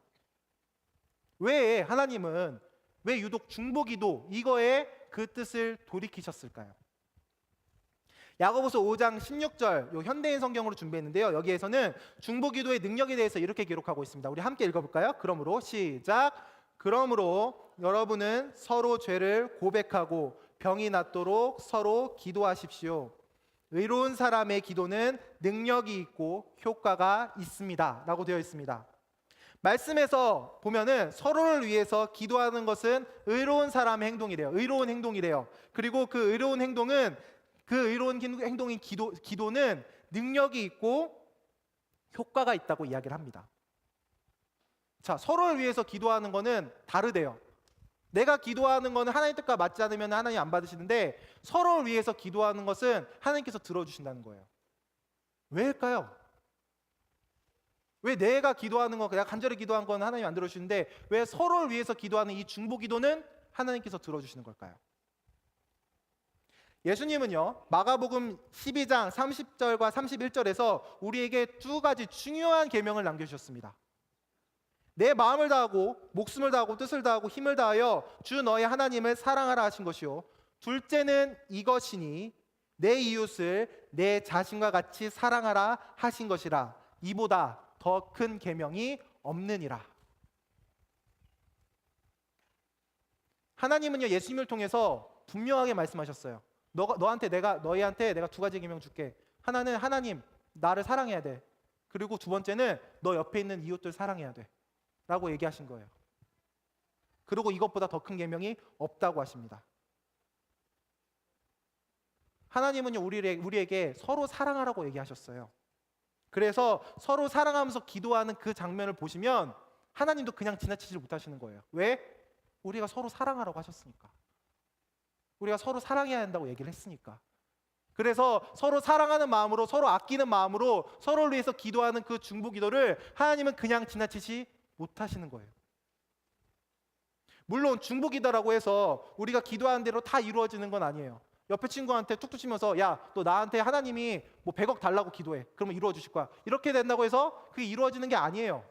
Speaker 5: 왜 하나님은 왜 유독 중보기도 이거에 그 뜻을 돌이키셨을까요? 야고보서 5장 16절 요 현대인 성경으로 준비했는데요. 여기에서는 중보기도의 능력에 대해서 이렇게 기록하고 있습니다. 우리 함께 읽어볼까요? 그러므로 시작. 그러므로 여러분은 서로 죄를 고백하고 병이 낫도록 서로 기도하십시오. 의로운 사람의 기도는 능력이 있고 효과가 있습니다 라고 되어 있습니다. 말씀에서 보면은 서로를 위해서 기도하는 것은 의로운 사람의 행동이래요. 의로운 행동이래요. 그리고 그 의로운 행동은 그 의로운 행동인 기도는 능력이 있고 효과가 있다고 이야기를 합니다. 자, 서로를 위해서 기도하는 거는 다르대요. 내가 기도하는 거는 하나님 뜻과 맞지 않으면 하나님 안 받으시는데 서로를 위해서 기도하는 것은 하나님께서 들어주신다는 거예요. 왜일까요? 왜 내가 기도하는 거, 내가 간절히 기도한 건 하나님 안 들어주시는데 왜 서로를 위해서 기도하는 이 중보기도는 하나님께서 들어주시는 걸까요? 예수님은요 마가복음 12장 30절과 31절에서 우리에게 두 가지 중요한 계명을 남겨주셨습니다. 내 마음을 다하고 목숨을 다하고 뜻을 다하고 힘을 다하여 주 너의 하나님을 사랑하라 하신 것이요 둘째는 이것이니 내 이웃을 내 자신과 같이 사랑하라 하신 것이라. 이보다 더 큰 계명이 없느니라. 하나님은요 예수님을 통해서 분명하게 말씀하셨어요. 너희한테 내가 두 가지 계명 줄게. 하나는 하나님 나를 사랑해야 돼. 그리고 두 번째는 너 옆에 있는 이웃들 사랑해야 돼 라고 얘기하신 거예요. 그리고 이것보다 더 큰 계명이 없다고 하십니다. 하나님은요 우리에게 서로 사랑하라고 얘기하셨어요. 그래서 서로 사랑하면서 기도하는 그 장면을 보시면 하나님도 그냥 지나치지 못하시는 거예요. 왜? 우리가 서로 사랑하라고 하셨으니까. 우리가 서로 사랑해야 한다고 얘기를 했으니까. 그래서 서로 사랑하는 마음으로, 서로 아끼는 마음으로 서로를 위해서 기도하는 그 중보기도를 하나님은 그냥 지나치지 못하시는 거예요. 물론 중보기도라고 해서 우리가 기도하는 대로 다 이루어지는 건 아니에요. 옆에 친구한테 툭툭 치면서 야, 너 나한테 하나님이 뭐 100억 달라고 기도해. 그러면 이루어 주실 거야. 이렇게 된다고 해서 그게 이루어지는 게 아니에요.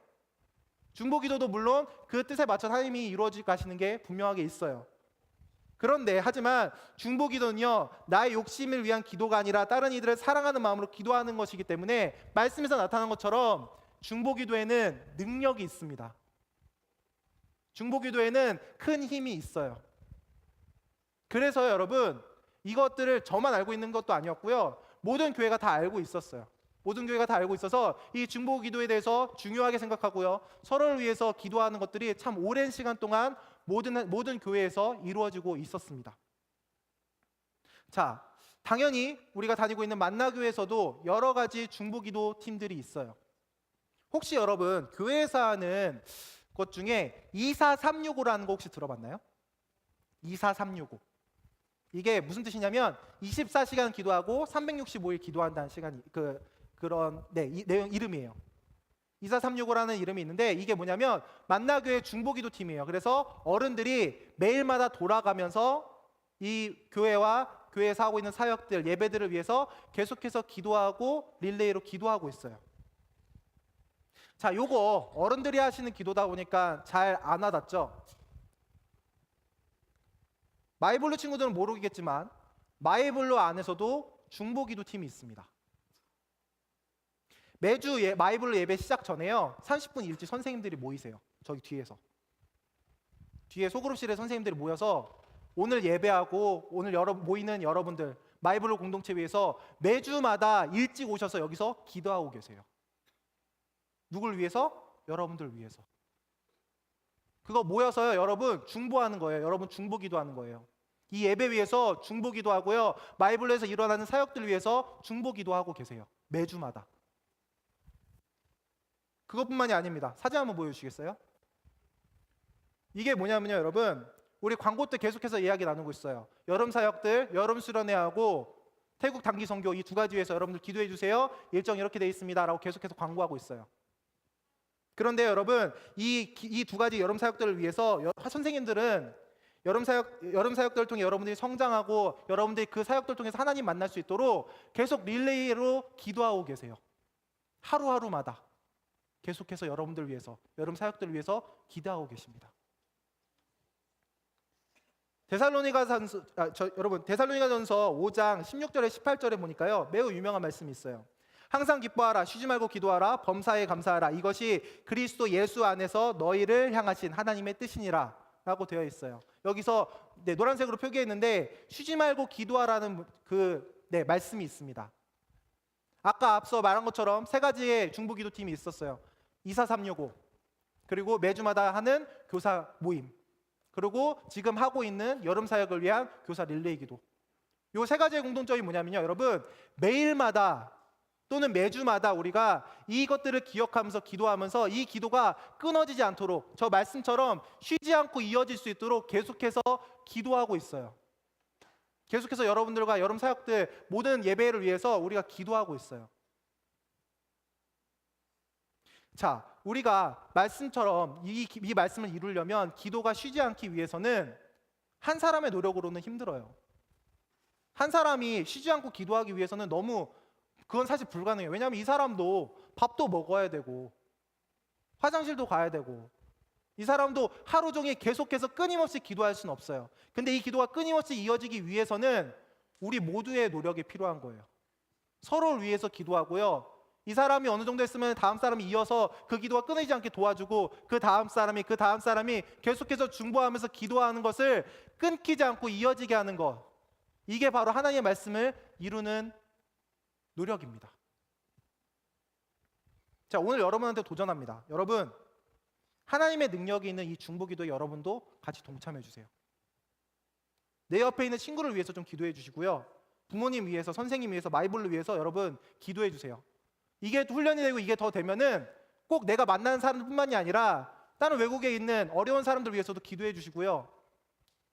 Speaker 5: 중보기도도 물론 그 뜻에 맞춰 하나님이 이루어질 가시는 게 분명하게 있어요. 그런데 하지만 중보기도는요, 나의 욕심을 위한 기도가 아니라 다른 이들을 사랑하는 마음으로 기도하는 것이기 때문에 말씀에서 나타난 것처럼 중보기도에는 능력이 있습니다. 중보기도에는 큰 힘이 있어요. 그래서 여러분, 이것들을 저만 알고 있는 것도 아니었고요, 모든 교회가 다 알고 있었어요. 모든 교회가 다 알고 있어서 이 중보기도에 대해서 중요하게 생각하고요, 서로를 위해서 기도하는 것들이 참 오랜 시간 동안 모든 교회에서 이루어지고 있었습니다. 자, 당연히 우리가 다니고 있는 만나교회에서도 여러 가지 중보기도 팀들이 있어요. 혹시 여러분 교회에서 하는 것 중에 24365라는 거 혹시 들어봤나요? 24365. 이게 무슨 뜻이냐면 24시간 기도하고 365일 기도한다는 시간이 그런 이 내용 이름이에요. 24365라는 이름이 있는데 이게 뭐냐면 만나교회 중보기도 팀이에요. 그래서 어른들이 매일마다 돌아가면서 이 교회와 교회에서 하고 있는 사역들, 예배들을 위해서 계속해서 기도하고 릴레이로 기도하고 있어요. 자, 요거 어른들이 하시는 기도다 보니까 잘 안 와닿죠? 마이블루 친구들은 모르겠지만 마이블루 안에서도 중보기도 팀이 있습니다. 매주 마이블루 예배 시작 전에요, 30분 일찍 선생님들이 모이세요. 저기 뒤에서. 뒤에 소그룹실에 선생님들이 모여서 오늘 예배하고 오늘 모이는 여러분들 마이블루 공동체 위해서 매주마다 일찍 오셔서 여기서 기도하고 계세요. 누굴 위해서? 여러분들 위해서. 그거 모여서요, 여러분 중보하는 거예요. 여러분 중보기도하는 거예요. 이 예배 위해서 중보기도하고요, 마이블루에서 일어나는 사역들 위해서 중보기도하고 계세요. 매주마다. 그것뿐만이 아닙니다. 사진 한번 보여주시겠어요? 이게 뭐냐면요, 여러분 우리 광고 때 계속해서 이야기 나누고 있어요. 여름 사역들, 여름 수련회하고 태국 단기 선교 이 두 가지 위해서 여러분들 기도해 주세요. 일정 이렇게 돼 있습니다 라고 계속해서 광고하고 있어요. 그런데 여러분 이 두 가지 여름 사역들을 위해서 선생님들은 여름 사역들을 통해 여러분들이 성장하고 여러분들이 그 사역들을 통해서 하나님 만날 수 있도록 계속 릴레이로 기도하고 계세요. 하루하루마다 계속해서 여러분들 위해서, 여름 사역들을 위해서 기도하고 계십니다. 여러분 데살로니가전서 5장 16절에 18절에 보니까요, 매우 유명한 말씀이 있어요. 항상 기뻐하라, 쉬지 말고 기도하라, 범사에 감사하라, 이것이 그리스도 예수 안에서 너희를 향하신 하나님의 뜻이니라 라고 되어 있어요. 여기서 노란색으로 표기했는데 쉬지 말고 기도하라는 말씀이 있습니다. 아까 앞서 말한 것처럼 세 가지의 중보기도팀이 있었어요. 24365, 그리고 매주마다 하는 교사 모임, 그리고 지금 하고 있는 여름 사역을 위한 교사 릴레이 기도. 요 세 가지의 공통점이 뭐냐면요, 여러분 매일마다 또는 매주마다 우리가 이것들을 기억하면서 기도하면서 이 기도가 끊어지지 않도록, 저 말씀처럼 쉬지 않고 이어질 수 있도록 계속해서 기도하고 있어요. 계속해서 여러분들과 여름 사역들 모든 예배를 위해서 우리가 기도하고 있어요. 자, 우리가 말씀처럼 이 말씀을 이루려면 기도가 쉬지 않기 위해서는 한 사람의 노력으로는 힘들어요. 한 사람이 쉬지 않고 기도하기 위해서는 그건 사실 불가능해요. 왜냐하면 이 사람도 밥도 먹어야 되고 화장실도 가야 되고 이 사람도 하루 종일 계속해서 끊임없이 기도할 수는 없어요. 근데 이 기도가 끊임없이 이어지기 위해서는 우리 모두의 노력이 필요한 거예요. 서로를 위해서 기도하고요, 이 사람이 어느 정도 했으면 다음 사람이 이어서 그 기도가 끊이지 않게 도와주고 그 다음 사람이 계속해서 중보하면서 기도하는 것을 끊기지 않고 이어지게 하는 것, 이게 바로 하나님의 말씀을 이루는 노력입니다. 자, 오늘 여러분한테 도전합니다. 여러분 하나님의 능력이 있는 이 중보기도에 여러분도 같이 동참해 주세요. 내 옆에 있는 친구를 위해서 좀 기도해 주시고요, 부모님 위해서, 선생님 위해서, 마이블루 위해서 여러분 기도해 주세요. 이게 훈련이 되고 이게 더 되면은 꼭 내가 만나는 사람뿐만이 아니라 다른 외국에 있는 어려운 사람들 위해서도 기도해 주시고요,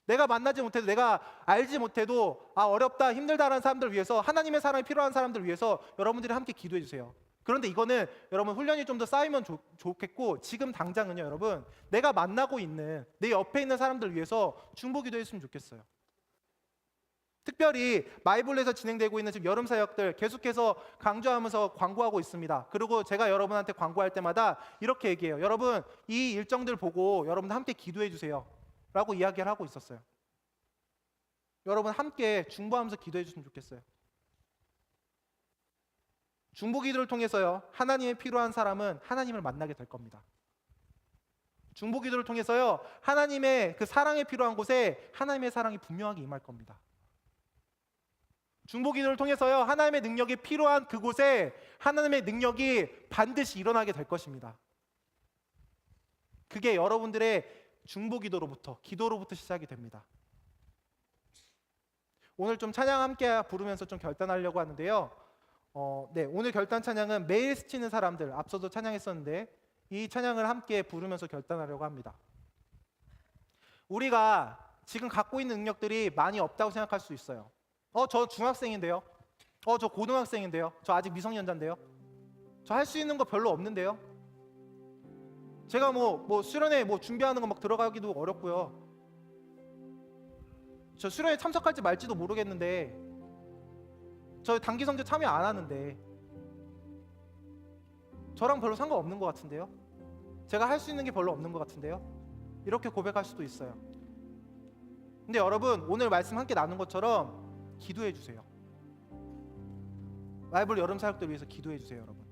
Speaker 5: 내가 만나지 못해도, 내가 알지 못해도 어렵다, 힘들다라는 사람들을 위해서, 하나님의 사랑이 필요한 사람들을 위해서 여러분들이 함께 기도해 주세요. 그런데 이거는 여러분 훈련이 좀 더 쌓이면 좋겠고, 지금 당장은요 여러분, 내가 만나고 있는 내 옆에 있는 사람들을 위해서 중보 기도했으면 좋겠어요. 특별히 마이블에서 진행되고 있는 지금 여름 사역들 계속해서 강조하면서 광고하고 있습니다. 그리고 제가 여러분한테 광고할 때마다 이렇게 얘기해요. 여러분, 이 일정들 보고 여러분 함께 기도해 주세요 라고 이야기를 하고 있었어요. 여러분 함께 중보하면서 기도해 주시면 좋겠어요. 중보 기도를 통해서요, 하나님의 필요한 사람은 하나님을 만나게 될 겁니다. 중보 기도를 통해서요, 하나님의 그 사랑이 필요한 곳에 하나님의 사랑이 분명하게 임할 겁니다. 중보 기도를 통해서요, 하나님의 능력이 필요한 그곳에 하나님의 능력이 반드시 일어나게 될 것입니다. 그게 여러분들의 중보 기도로부터 시작이 됩니다. 오늘 좀 찬양 함께 부르면서 좀 결단하려고 하는데요. 오늘 결단 찬양은 매일 스치는 사람들, 앞서도 찬양했었는데 이 찬양을 함께 부르면서 결단하려고 합니다. 우리가 지금 갖고 있는 능력들이 많이 없다고 생각할 수 있어요. 저 중학생인데요. 저 고등학생인데요. 저 아직 미성년자인데요. 저 할 수 있는 거 별로 없는데요. 제가 뭐 수련회 준비하는 거 막 들어가기도 어렵고요. 저 수련회 참석할지 말지도 모르겠는데, 저 단기 성교 참여 안 하는데, 저랑 별로 상관없는 것 같은데요. 제가 할 수 있는 게 별로 없는 것 같은데요. 이렇게 고백할 수도 있어요. 근데 여러분, 오늘 말씀 함께 나눈 것처럼 기도해 주세요. 바이블 여름 사역들 위해서 기도해 주세요, 여러분.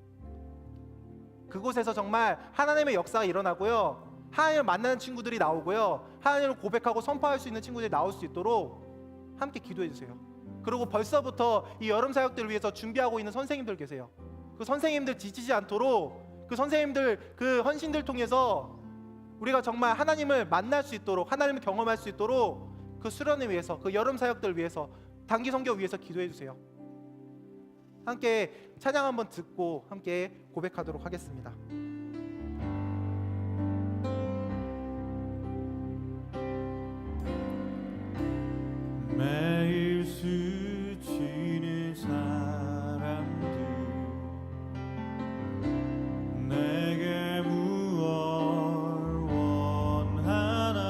Speaker 5: 그곳에서 정말 하나님의 역사가 일어나고요, 하나님을 만나는 친구들이 나오고요, 하나님을 고백하고 선포할 수 있는 친구들이 나올 수 있도록 함께 기도해 주세요. 그리고 벌써부터 이 여름 사역들을 위해서 준비하고 있는 선생님들 계세요. 그 선생님들 지치지 않도록, 그 선생님들 그 헌신들 통해서 우리가 정말 하나님을 만날 수 있도록, 하나님을 경험할 수 있도록 그 수련을 위해서, 그 여름 사역들을 위해서, 단기 선교 위해서 기도해 주세요. 함께 찬양 한번 듣고 함께 고백하도록 하겠습니다.
Speaker 1: 매일 스치는 사람들, 내게 무엇 원하나,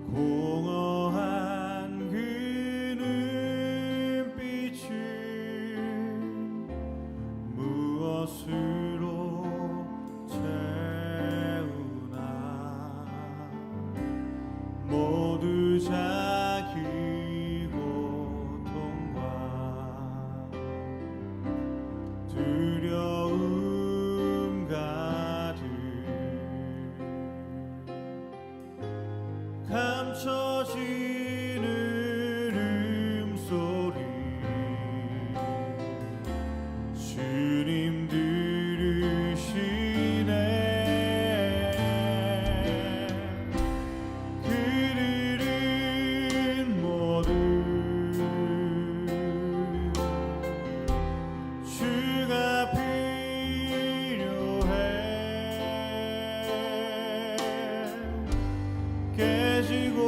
Speaker 1: 공허한 그 눈빛을 무엇으로 채우나, 모두 자기 고통과 두려움 가득 감춰지는 음소리, 주님 들으시네. 그들은 모두 주가 필요해. 깨지고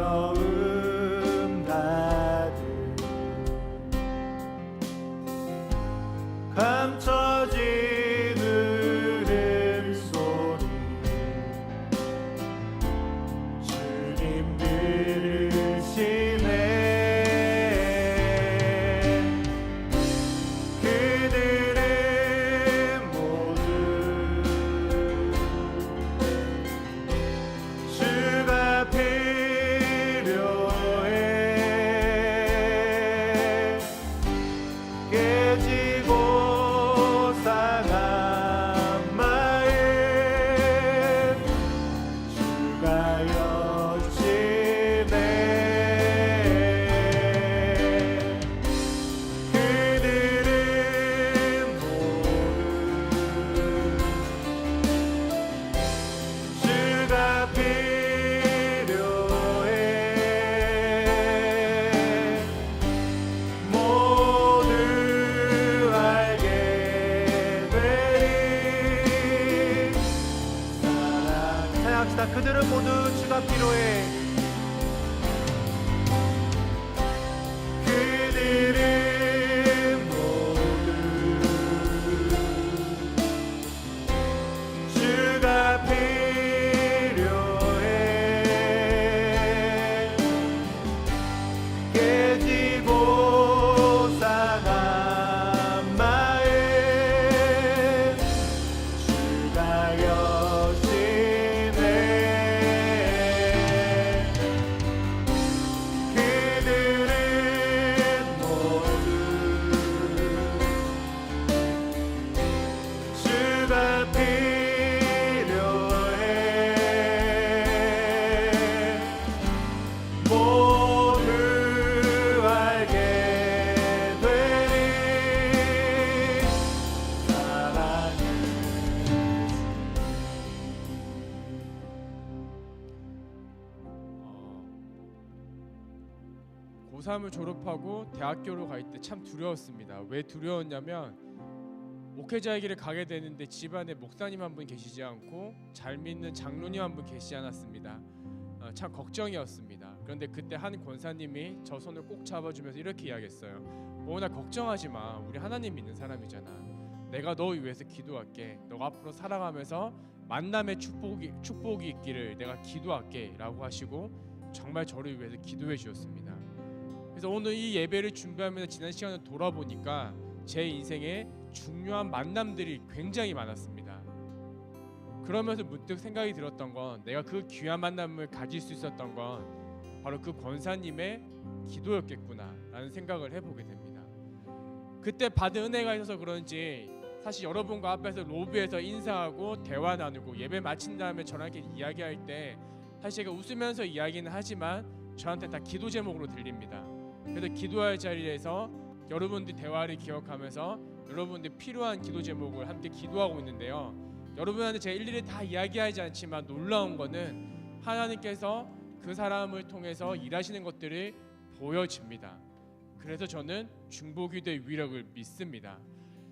Speaker 5: 두려움 가득 감춰진 울음소리 주님 들으시네 그들은 모두 주가 필요해 깨지고 상한 마음 주가 여시네 그들은 모두 주가 필요해 모두 알게 되리 사랑합시다. 그들은 모두 주가 필요해 그들은 모두 주가 필요해 깨지고 상한 마음 주가 여시네 그들은 모두 주가 필요해 모두 알게 되리 사랑을
Speaker 4: 고3을 졸업하고 대학교로 갈 때 참 두려웠습니다. 왜 두려웠냐면 목회자의 길을 가게 되는데 집안에 목사님 한 분 계시지 않고 잘 믿는 장로님 한 분 계시지 않았습니다. 참 걱정이었습니다. 그런데 그때 한 권사님이 저 손을 꼭 잡아주면서 이렇게 이야기했어요. 뭐나 걱정하지 마. 우리 하나님 믿는 사람이잖아. 내가 너 위해서 기도할게. 너가 앞으로 살아가면서 만남의 축복이 있기를 내가 기도할게 라고 하시고 정말 저를 위해서 기도해 주셨습니다. 그래서 오늘 이 예배를 준비하면서 지난 시간을 돌아보니까 제 인생에 중요한 만남들이 굉장히 많았습니다. 그러면서 문득 생각이 들었던 건 내가 그 귀한 만남을 가질 수 있었던 건 바로 그 권사님의 기도였겠구나 라는 생각을 해보게 됩니다. 그때 받은 은혜가 있어서 그런지 사실 여러분과 앞에서 로비에서 인사하고 대화 나누고 예배 마친 다음에 저랑 이렇게 이야기할 때 사실 제가 웃으면서 이야기는 하지만 저한테 다 기도 제목으로 들립니다. 그래서 기도할 자리에서 여러분들 대화를 기억하면서 여러분들 필요한 기도 제목을 함께 기도하고 있는데요. 여러분한테 제가 일일이 다 이야기하지 않지만 놀라운 거는 하나님께서 그 사람을 통해서 일하시는 것들이 보여집니다. 그래서 저는 중보기도의 위력을 믿습니다.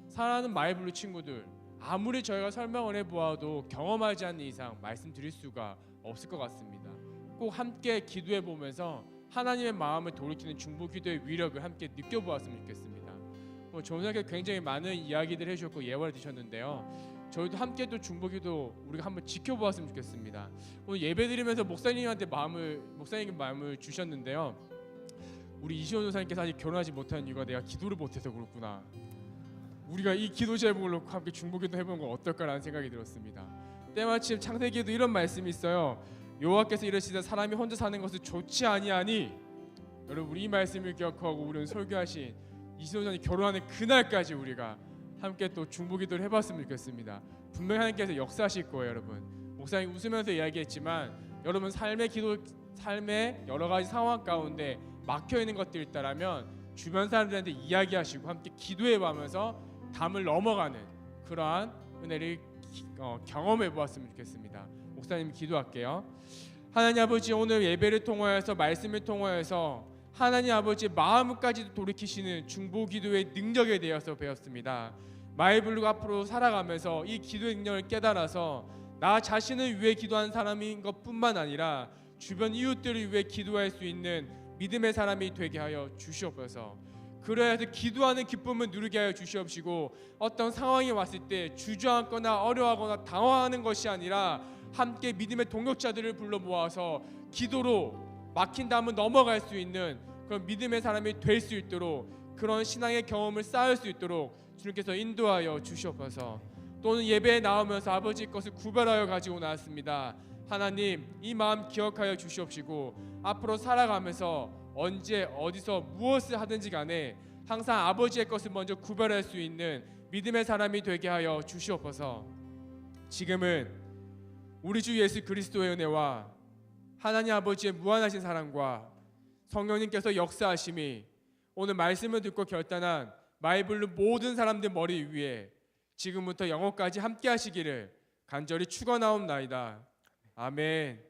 Speaker 4: 사랑하는 마이블루 친구들, 아무리 저희가 설명을 해보아도 경험하지 않는 이상 말씀드릴 수가 없을 것 같습니다. 꼭 함께 기도해 보면서 하나님의 마음을 돌이키는 중보기도의 위력을 함께 느껴보았으면 좋겠습니다. 조선에게 굉장히 많은 이야기들을 해주셨고 예화를 드셨는데요. 저희도 함께 또 중보기도 우리가 한번 지켜보았으면 좋겠습니다. 오늘 예배드리면서 목사님께 마음을 주셨는데요. 우리 이시원 조사님께서 아직 결혼하지 못한 이유가 내가 기도를 못해서 그렇구나. 우리가 이 기도 제목을 놓고 함께 중보기도 해보는 건 어떨까라는 생각이 들었습니다. 때마침 창세기에도 이런 말씀이 있어요. 여호와께서 이르시되 사람이 혼자 사는 것은 좋지 아니하니. 여러분 우리 이 말씀을 기억하고 우리는 설교하신 이시원 조사님 결혼하는 그날까지 우리가 함께 또 중보기도를 해봤으면 좋겠습니다. 분명히 하나님께서 역사하실 거예요, 여러분. 목사님 웃으면서 이야기했지만 여러분 삶의 여러 가지 상황 가운데 막혀 있는 것들이 있다라면 주변 사람들한테 이야기하시고 함께 기도해보면서 담을 넘어가는 그러한 은혜를 경험해보았으면 좋겠습니다. 목사님 기도할게요. 하나님 아버지, 오늘 예배를 통하여서 말씀을 통하여서 하나님 아버지 마음까지도 돌이키시는 중보기도의 능력에 대해서 배웠습니다. 마이블루가 앞으로 살아가면서 이 기도의 능력을 깨달아서 나 자신을 위해 기도한 사람인 것뿐만 아니라 주변 이웃들을 위해 기도할 수 있는 믿음의 사람이 되게 하여 주시옵소서. 그래야 해서 기도하는 기쁨을 누리게 하여 주시옵시고, 어떤 상황이 왔을 때 주저앉거나 어려워하거나 당황하는 것이 아니라 함께 믿음의 동역자들을 불러 모아서 기도로 막힌 다음은 넘어갈 수 있는 그런 믿음의 사람이 될 수 있도록, 그런 신앙의 경험을 쌓을 수 있도록 주님께서 인도하여 주시옵소서. 또는 예배에 나오면서 아버지의 것을 구별하여 가지고 나왔습니다. 하나님, 이 마음 기억하여 주시옵시고, 앞으로 살아가면서 언제 어디서 무엇을 하든지 간에 항상 아버지의 것을 먼저 구별할 수 있는 믿음의 사람이 되게 하여 주시옵소서. 지금은 우리 주 예수 그리스도의 은혜와 하나님 아버지의 무한하신 사랑과 성령님께서 역사하심이 오늘 말씀을 듣고 결단한 마이블루 모든 사람들 머리 위에 지금부터 영원까지 함께 하시기를 간절히 축원하옵나이다. 아멘.